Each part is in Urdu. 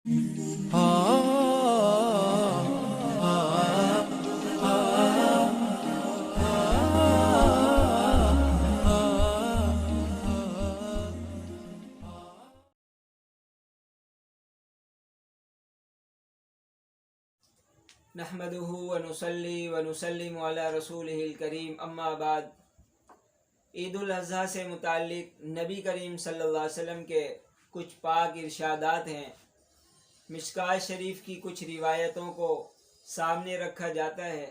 نحمدہ ونصلی ونسلم علی رسولہ الکریم، اما بعد۔ عید الاضحیٰ سے متعلق نبی کریم صلی اللہ علیہ وسلم کے کچھ پاک ارشادات ہیں۔ مشکوٰۃ شریف کی کچھ روایتوں کو سامنے رکھا جاتا ہے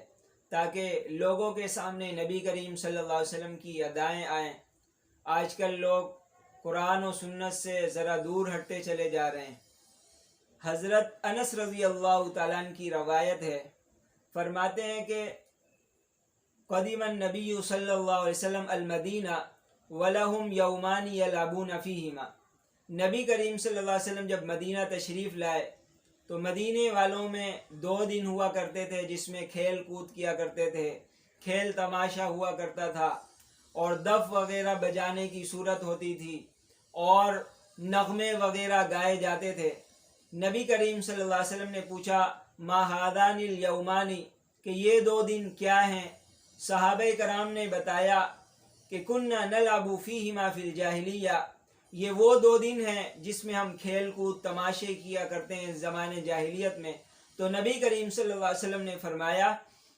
تاکہ لوگوں کے سامنے نبی کریم صلی اللہ علیہ وسلم کی ادائیں آئیں۔ آج کل لوگ قرآن و سنت سے ذرا دور ہٹتے چلے جا رہے ہیں۔ حضرت انس رضی اللہ تعالیٰ عنہ کی روایت ہے، فرماتے ہیں کہ قدیم النبی صلی اللہ علیہ وسلم المدینہ ولہم یومان یلعبون فیہما۔ نبی کریم صلی اللہ علیہ وسلم جب مدینہ تشریف لائے تو مدینے والوں میں 2 دن ہوا کرتے تھے جس میں کھیل کود کیا کرتے تھے، کھیل تماشا ہوا کرتا تھا، اور دف وغیرہ بجانے کی صورت ہوتی تھی اور نغمے وغیرہ گائے جاتے تھے۔ نبی کریم صلی اللہ علیہ وسلم نے پوچھا ما ہادان الیومانی، کہ یہ 2 دن کیا ہیں؟ صحابہ کرام نے بتایا کہ کننا نلعب فیہما فی الجاہلیہ، یہ وہ 2 دن ہیں جس میں ہم کھیل کود تماشے کیا کرتے ہیں زمانے جاہلیت میں۔ تو نبی کریم صلی اللہ علیہ وسلم نے فرمایا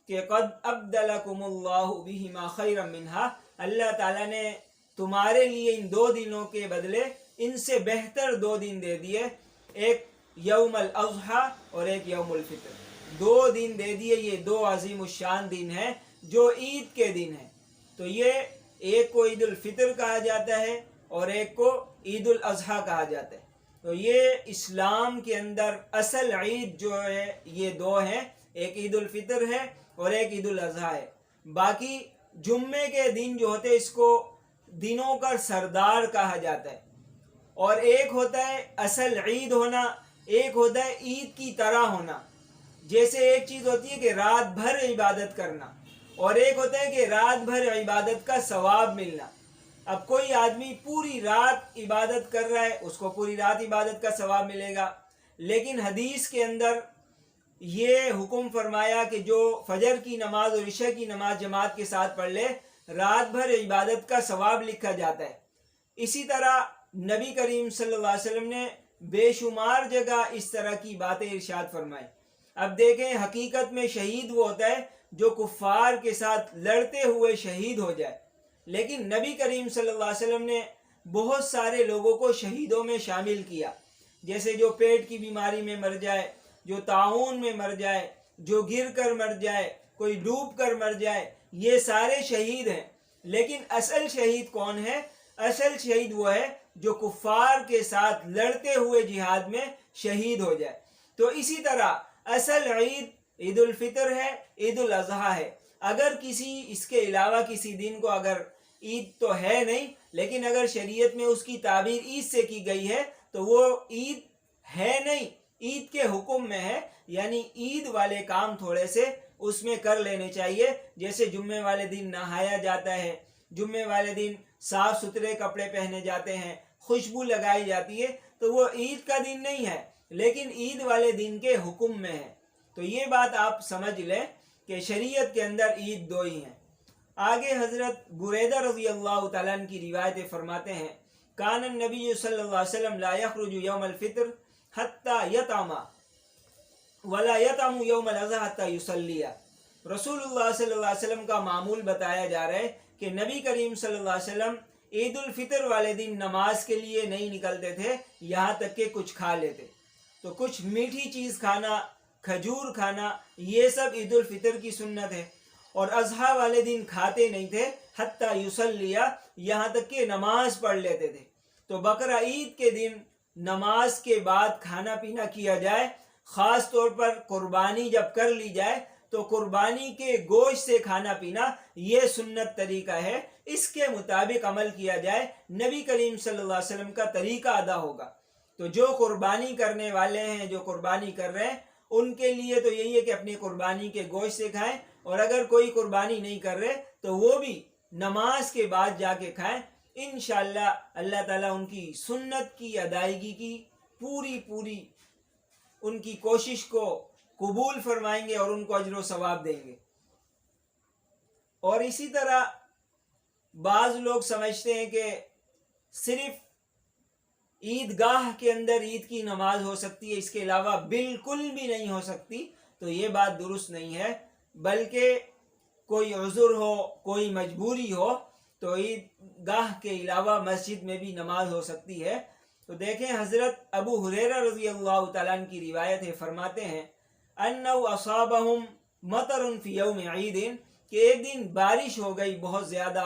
کہ قد ابدلکم اللہ بہما خیرا منہا، اللہ تعالیٰ نے تمہارے لیے ان 2 دنوں کے بدلے ان سے بہتر 2 دن دے دیے، ایک یوم الاضحیٰ اور ایک یوم الفطر۔ 2 دن دے دیے، یہ 2 عظیم الشان دن ہیں جو عید کے دن ہیں۔ تو یہ ایک کو عید الفطر کہا جاتا ہے اور ایک کو عید الاضحیٰ کہا جاتا ہے۔ تو یہ اسلام کے اندر اصل عید جو ہے یہ 2 ہیں، ایک عید الفطر ہے اور ایک عید الاضحیٰ ہے۔ باقی جمعے کے دن جو ہوتے اس کو دنوں کا سردار کہا جاتا ہے، اور ایک ہوتا ہے اصل عید ہونا، ایک ہوتا ہے عید کی طرح ہونا۔ جیسے ایک چیز ہوتی ہے کہ رات بھر عبادت کرنا، اور ایک ہوتا ہے کہ رات بھر عبادت کا ثواب ملنا۔ اب کوئی آدمی پوری رات عبادت کر رہا ہے، اس کو پوری رات عبادت کا ثواب ملے گا، لیکن حدیث کے اندر یہ حکم فرمایا کہ جو فجر کی نماز اور عشاء کی نماز جماعت کے ساتھ پڑھ لے، رات بھر عبادت کا ثواب لکھا جاتا ہے۔ اسی طرح نبی کریم صلی اللہ علیہ وسلم نے بے شمار جگہ اس طرح کی باتیں ارشاد فرمائی۔ اب دیکھیں، حقیقت میں شہید وہ ہوتا ہے جو کفار کے ساتھ لڑتے ہوئے شہید ہو جائے، لیکن نبی کریم صلی اللہ علیہ وسلم نے بہت سارے لوگوں کو شہیدوں میں شامل کیا، جیسے جو پیٹ کی بیماری میں مر جائے، جو طاعون میں مر جائے، جو گر کر مر جائے، کوئی ڈوب کر مر جائے، یہ سارے شہید ہیں۔ لیکن اصل شہید کون ہے؟ اصل شہید وہ ہے جو کفار کے ساتھ لڑتے ہوئے جہاد میں شہید ہو جائے۔ تو اسی طرح اصل عید عید الفطر ہے، عید الاضحیٰ ہے۔ اگر کسی اس کے علاوہ کسی دن کو اگر عید تو ہے نہیں، لیکن اگر شریعت میں اس کی تعبیر عید سے کی گئی ہے تو وہ عید ہے نہیں، عید کے حکم میں ہے، یعنی عید والے کام تھوڑے سے اس میں کر لینے چاہیے۔ جیسے جمعے والے دن نہایا جاتا ہے، جمعے والے دن صاف ستھرے کپڑے پہنے جاتے ہیں، خوشبو لگائی جاتی ہے، تو وہ عید کا دن نہیں ہے لیکن عید والے دن کے حکم میں ہے۔ تو یہ بات آپ سمجھ لیں کہ شریعت کے اندر عید 2 ہی ہیں۔ آگے حضرت بریدہ رضی اللہ تعالیٰ عنہ کی روایت فرماتے ہیں کان النبی صلی اللہ علیہ وسلم لا یخرج یوم الفطر حتی یطعم ولا یطعم یوم الاضحیٰ حتی یصلی۔ رسول اللہ صلی اللہ علیہ وسلم کا معمول بتایا جا رہا ہے کہ نبی کریم صلی اللہ علیہ وسلم عید الفطر والے دن نماز کے لیے نہیں نکلتے تھے یہاں تک کہ کچھ کھا لیتے۔ تو کچھ میٹھی چیز کھانا، کھجور کھانا، یہ سب عید الفطر کی سنت ہے، اور اضحیٰ والے دن کھاتے نہیں تھے حتی یصلی، یہاں تک کہ نماز پڑھ لیتے تھے۔ تو بقرہ عید کے دن نماز کے بعد کھانا پینا کیا جائے، خاص طور پر قربانی جب کر لی جائے تو قربانی کے گوشت سے کھانا پینا یہ سنت طریقہ ہے، اس کے مطابق عمل کیا جائے، نبی کریم صلی اللہ علیہ وسلم کا طریقہ ادا ہوگا۔ تو جو قربانی کرنے والے ہیں، جو قربانی کر رہے ہیں، ان کے لیے تو یہی ہے کہ اپنی قربانی کے گوشت سے کھائیں، اور اگر کوئی قربانی نہیں کر رہے تو وہ بھی نماز کے بعد جا کے کھائیں۔ انشاءاللہ اللہ تعالیٰ ان کی سنت کی ادائیگی کی پوری ان کی کوشش کو قبول فرمائیں گے اور ان کو اجر و ثواب دیں گے۔ اور اسی طرح بعض لوگ سمجھتے ہیں کہ صرف عیدگاہ کے اندر عید کی نماز ہو سکتی ہے، اس کے علاوہ بالکل بھی نہیں ہو سکتی، تو یہ بات درست نہیں ہے، بلکہ کوئی عذر ہو، کوئی مجبوری ہو تو عیدگاہ کے علاوہ مسجد میں بھی نماز ہو سکتی ہے۔ تو دیکھیں حضرت ابو ہریرہ رضی اللہ تعالیٰ عنہ کی روایت ہے، فرماتے ہیں انہ اصابہم مطر فی یوم عید، کہ ایک دن بارش ہو گئی بہت زیادہ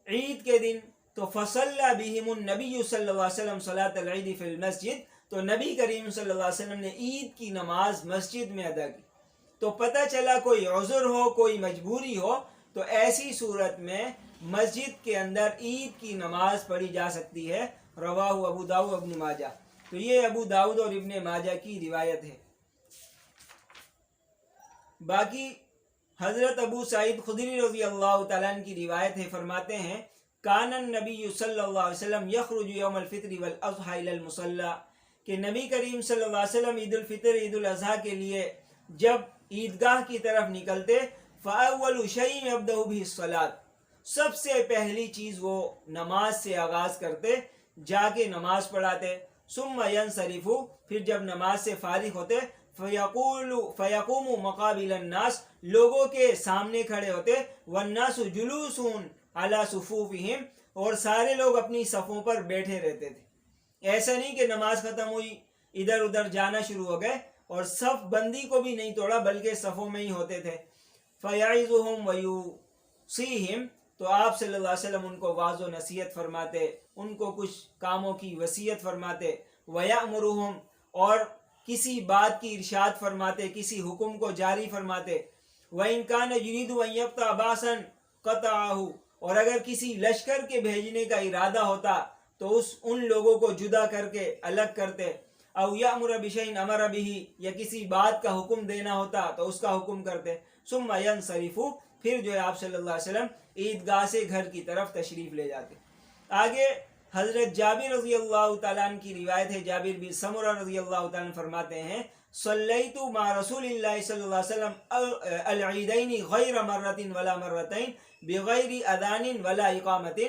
عید کے دن، تو فصلی بہم النبی صلی اللہ علیہ وسلم صلاۃ العید فی المسجد، تو نبی کریم صلی اللہ علیہ وسلم نے عید کی نماز مسجد میں ادا کی۔ تو پتہ چلا کوئی عذر ہو، کوئی مجبوری ہو، تو ایسی صورت میں مسجد کے اندر عید کی نماز پڑھی جا سکتی ہے۔ رواہ ابو داؤد ابن ماجہ، تو یہ ابو داؤد اور ابن ماجہ کی روایت ہے۔ باقی حضرت ابو سعید خدری رضی اللہ تعالیٰ عنہ کی روایت ہے، فرماتے ہیں کان النبی صلی اللہ علیہ وسلم یخرج یوم الفطر والاضحی الی المصلی، کہ نبی کریم صلی اللہ علیہ وسلم عید الفطر عید الاضحیٰ کے لیے جب عیدگاہ کی طرف نکلتے، فاول شیء یبدأ بہ الصلاۃ، سب سے پہلی چیز وہ نماز سے آغاز کرتے، جا کے نماز پڑھاتے، ثم ینصرف، پھر جب نماز سے فارغ ہوتے، فیقوم مقابل الناس، لوگوں کے سامنے کھڑے ہوتے، والناس جلوس علی صفوفہم، اور سارے لوگ اپنی صفوں پر بیٹھے رہتے تھے۔ ایسا نہیں کہ نماز ختم ہوئی ادھر ادھر جانا شروع ہو گئے، اور صف بندی کو بھی نہیں توڑا بلکہ صفوں میں ہی ہوتے تھے۔ فیعظہم ویوصیہم، تو آپ صلی اللہ علیہ وسلم ان کو واعظ و نصیحت فرماتے، ان کو کچھ کاموں کی وصیت فرماتے، ویأمرہم، اور کسی بات کی ارشاد فرماتے، کسی حکم کو جاری فرماتے، وَإِن كَانَ يُرِيدُ أَن يَقْطَعَ بَأْسًا قَطَعَهُ، اور اگر کسی لشکر کے بھیجنے کا ارادہ ہوتا تو ان لوگوں کو جدا کر کے الگ کرتے، او یأمر بشیء امر بہ، یا کسی بات کا حکم دینا ہوتا تو اس کا حکم کرتے، ثم ینصرف، پھر جو ہے آپ صلی اللہ علیہ وسلم عیدگاہ سے گھر کی طرف تشریف لے جاتے۔ آگے حضرت جابر رضی اللہ تعالیٰ عنہ کی روایت ہے، جابر بن سمرہ رضی اللہ تعالیٰ عنہ فرماتے ہیں صلیت مع رسول اللہ صلی اللہ علیہ وسلم العیدین غیر مرۃ ولا مرتین بغیر اذان ولا اقامت۔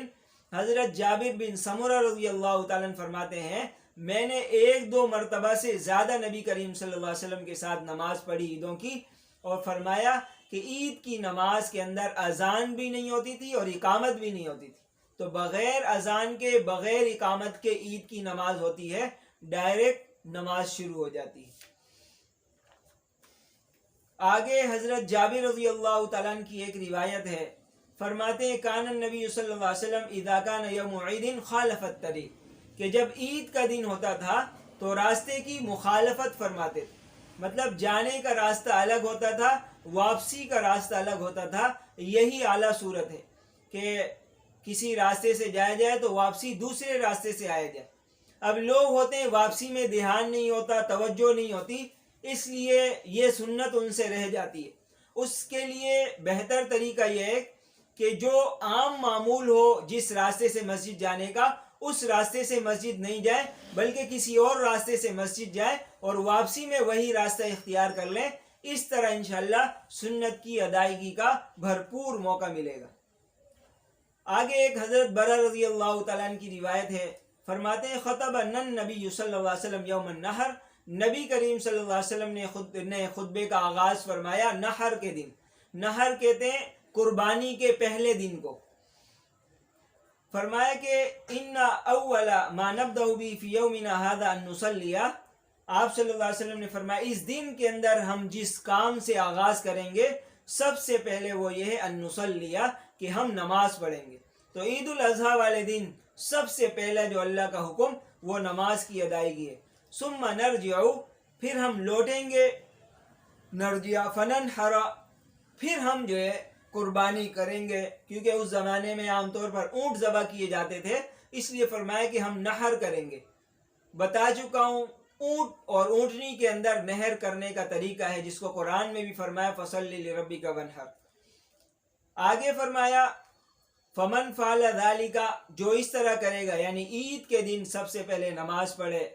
حضرت جابر بن سمرہ رضی اللہ تعالیٰ عنہ فرماتے ہیں میں نے ایک دو مرتبہ سے زیادہ نبی کریم صلی اللہ علیہ وسلم کے ساتھ نماز پڑھی عیدوں کی، اور فرمایا کہ عید کی نماز کے اندر اذان بھی نہیں ہوتی تھی اور اقامت بھی نہیں ہوتی تھی، تو بغیر اذان کے بغیر اقامت کے عید کی نماز ہوتی ہے، ڈائریکٹ نماز شروع ہو جاتی ہے۔ آگے حضرت جابر رضی اللہ تعالیٰ عنہ کی ایک روایت ہے، فرماتے ہیں کان النبی صلی اللہ علیہ وسلم اذا کان یوم عید خالف الطریق، کہ جب عید کا دن ہوتا تھا تو راستے کی مخالفت فرماتے تھے، مطلب جانے کا راستہ الگ ہوتا تھا، واپسی کا راستہ الگ ہوتا تھا۔ یہی اعلیٰ صورت ہے کہ کسی راستے سے جایا جائے تو واپسی دوسرے راستے سے آیا جائے۔ اب لوگ ہوتے ہیں واپسی میں دھیان نہیں ہوتا، توجہ نہیں ہوتی، اس لیے یہ سنت ان سے رہ جاتی ہے۔ اس کے لیے بہتر طریقہ یہ ہے کہ جو عام معمول ہو جس راستے سے مسجد جانے کا، اس راستے سے مسجد نہیں جائے بلکہ کسی اور راستے سے مسجد جائے اور واپسی میں وہی راستہ اختیار کر لیں۔ اس طرح انشاءاللہ سنت کی ادائیگی کا بھرپور موقع ملے گا۔ آگے ایک حضرت برہ رضی اللہ تعالیٰ عنہ کی روایت ہے، فرماتے ہیں خطب النبی صلی اللہ علیہ وسلم یوم النحر، نبی کریم صلی اللہ علیہ وسلم نے خطبے کا آغاز فرمایا نحر کے دن۔ نحر کہتے ہیں قربانی کے پہلے دن کو۔ فرمایا کہ ان اول ما نبدأ به فی یومنا ھذا ان نصلی، آپ صلی اللہ علیہ وسلم نے فرمایا اس دن کے اندر ہم جس کام سے آغاز کریں گے سب سے پہلے وہ یہ ہے ان نصلی، کہ ہم نماز پڑھیں گے۔ تو عید الاضحیٰ والے دن سب سے پہلا جو اللہ کا حکم وہ نماز کی ادائیگی ہے۔ ثم نرجع، پھر ہم لوٹیں گے، نرجع فننحر، پھر ہم جو ہے قربانی کریں گے، کیونکہ اس زمانے میں عام طور پر اونٹ ذبح کیے جاتے تھے، اس لیے فرمایا کہ ہم نحر کریں گے۔ بتا چکا ہوں اونٹ اور اونٹنی کے اندر نہر کرنے کا طریقہ ہے، جس کو قرآن میں بھی فرمایا فصلی لربک وانحر۔ آگے فرمایا فمن فعل ذالک، جو اس طرح کرے گا، یعنی عید کے دن سب سے پہلے نماز پڑھے،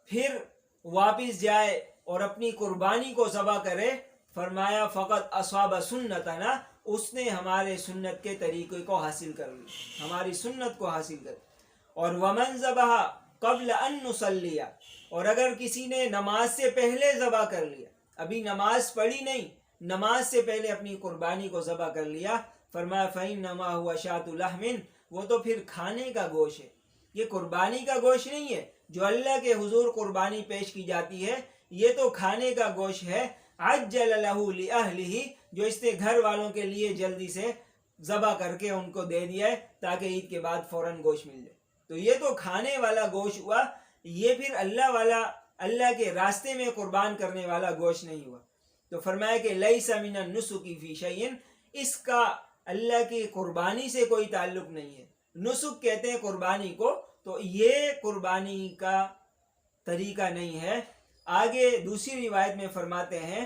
پھر واپس جائے اور اپنی قربانی کو ذبح کرے، فرمایا فقط اصحاب سنتنا، اس نے ہمارے سنت کے طریقے کو حاصل کر لیا، ہماری سنت کو حاصل کر. اور ومن ذبح قبل ان نصلی، اور اگر کسی نے نماز سے پہلے ذبح کر لیا، ابھی نماز پڑھی نہیں، نماز سے پہلے اپنی قربانی کو ذبح کر لیا، فرمایا فإنما هو شاة لحم، وہ تو پھر کھانے کا گوشت ہے، یہ قربانی کا گوشت نہیں ہے. جو اللہ کے حضور قربانی پیش کی جاتی ہے یہ تو کھانے کا گوشت ہے. عجل له لأہلہ، جو اس نے گھر والوں کے لیے جلدی سے ذبح کر کے ان کو دے دیا ہے تاکہ عید کے بعد فوراً گوشت مل جائے. تو یہ تو کھانے والا گوشت ہوا، یہ پھر اللہ کے راستے میں قربان کرنے والا گوشت نہیں ہوا. تو فرمایا کہ لیس من النسک فی شیء، اس کا اللہ کی قربانی سے کوئی تعلق نہیں ہے. نسک کہتے ہیں قربانی کو، تو یہ قربانی کا طریقہ نہیں ہے. آگے دوسری روایت میں فرماتے ہیں،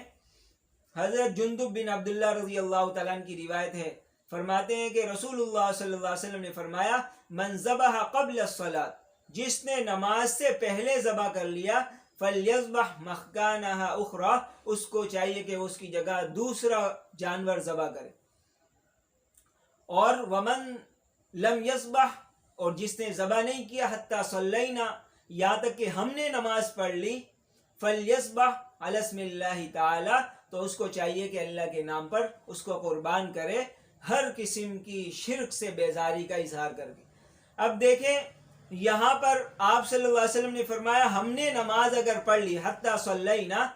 حضرت جندب بن عبداللہ رضی اللہ تعالیٰ عنہ کی روایت ہے، فرماتے ہیں کہ رسول اللہ صلی اللہ علیہ وسلم نے فرمایا من ذبح قبل الصلاۃ، جس نے نماز سے پہلے ذبح کر لیا، فلیذبح مکانہا اخری، اس کو چاہیے کہ اس کی جگہ دوسرا جانور ذبح کرے. اور ومن لم یذبح، اور جس نے ذبح نہیں کیا، حتی صلینا، یہاں تک کہ ہم نے نماز پڑھ لی، فلیذبح علی اسم اللہ تعالی، تو اس کو چاہیے کہ اللہ کے نام پر اس کو قربان کرے، ہر قسم کی شرک سے بیزاری کا اظہار کر کے. اب دیکھیں یہاں پر آپ صلی اللہ علیہ وسلم نے فرمایا ہم نے نماز اگر پڑھ لی، حتی صلینا،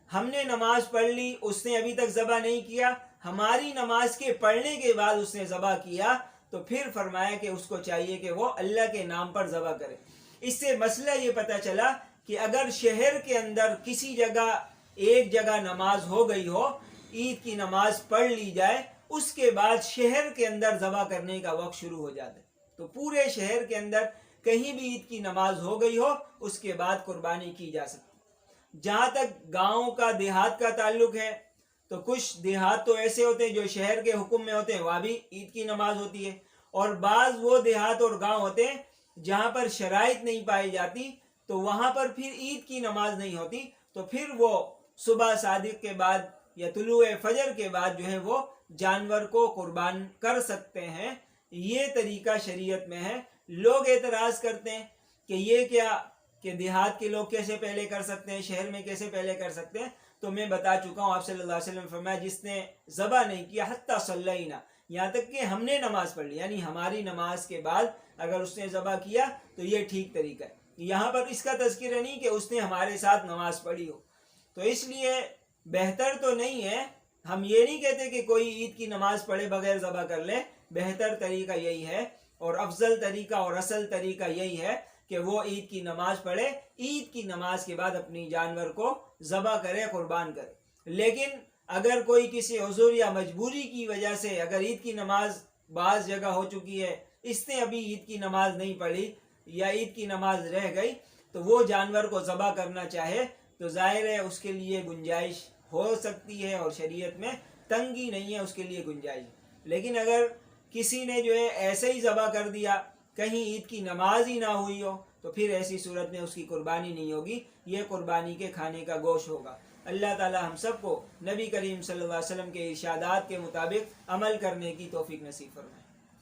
ہم نے نماز پڑھ لی، اس نے ابھی تک ذبح نہیں کیا، ہماری نماز کے پڑھنے کے بعد اس نے ذبح کیا، تو پھر فرمایا کہ اس کو چاہیے کہ وہ اللہ کے نام پر ذبح کرے. اس سے مسئلہ یہ پتہ چلا کہ اگر شہر کے اندر کسی جگہ ایک جگہ نماز ہو گئی ہو، عید کی نماز پڑھ لی جائے، اس کے بعد شہر کے اندر ذبح کرنے کا وقت شروع ہو جاتا ہے. تو پورے شہر کے اندر کہیں بھی عید کی نماز ہو گئی ہو، اس کے بعد قربانی کی جا سکتی. جہاں تک گاؤں کا دیہات کا تعلق ہے، تو کچھ دیہات تو ایسے ہوتے ہیں جو شہر کے حکم میں ہوتے ہیں، وہاں بھی عید کی نماز ہوتی ہے. اور بعض وہ دیہات اور گاؤں ہوتے ہیں جہاں پر شرائط نہیں پائی جاتی، تو وہاں پر پھر عید کی نماز نہیں ہوتی، تو پھر وہ صبح صادق کے بعد یا طلوع فجر کے بعد جو ہے وہ جانور کو قربان کر سکتے ہیں. یہ طریقہ شریعت میں ہے. لوگ اعتراض کرتے ہیں کہ یہ کیا کہ دیہات کے لوگ کیسے پہلے کر سکتے ہیں، شہر میں کیسے پہلے کر سکتے ہیں. تو میں بتا چکا ہوں، آپ صلی اللہ علیہ وسلم نے فرمایا جس نے ذبح نہیں کیا، حتی صلینا، یہاں تک کہ ہم نے نماز پڑھ لی، یعنی ہماری نماز کے بعد اگر اس نے ذبح کیا تو یہ ٹھیک طریقہ ہے. یہاں پر اس کا تذکرہ نہیں کہ اس نے ہمارے ساتھ نماز پڑھی ہو. تو اس لیے بہتر تو نہیں ہے، ہم یہ نہیں کہتے کہ کوئی عید کی نماز پڑھے بغیر ذبح کر لے. بہتر طریقہ یہی ہے اور افضل طریقہ اور اصل طریقہ یہی ہے کہ وہ عید کی نماز پڑھے، عید کی نماز کے بعد اپنی جانور کو ذبح کرے، قربان کرے. لیکن اگر کوئی کسی عذر یا مجبوری کی وجہ سے اگر عید کی نماز بعض جگہ ہو چکی ہے، اس نے ابھی عید کی نماز نہیں پڑھی یا عید کی نماز رہ گئی، تو وہ جانور کو ذبح کرنا چاہے تو ظاہر ہے اس کے لیے گنجائش ہو سکتی ہے، اور شریعت میں تنگی نہیں ہے، اس کے لیے گنجائش. لیکن اگر کسی نے جو ہے ایسے ہی ذبح کر دیا، کہیں عید کی نماز ہی نہ ہوئی ہو، تو پھر ایسی صورت میں اس کی قربانی نہیں ہوگی، یہ قربانی کے کھانے کا گوشت ہوگا. اللہ تعالی ہم سب کو نبی کریم صلی اللہ علیہ وسلم کے ارشادات کے مطابق عمل کرنے کی توفیق نصیب فرمائے.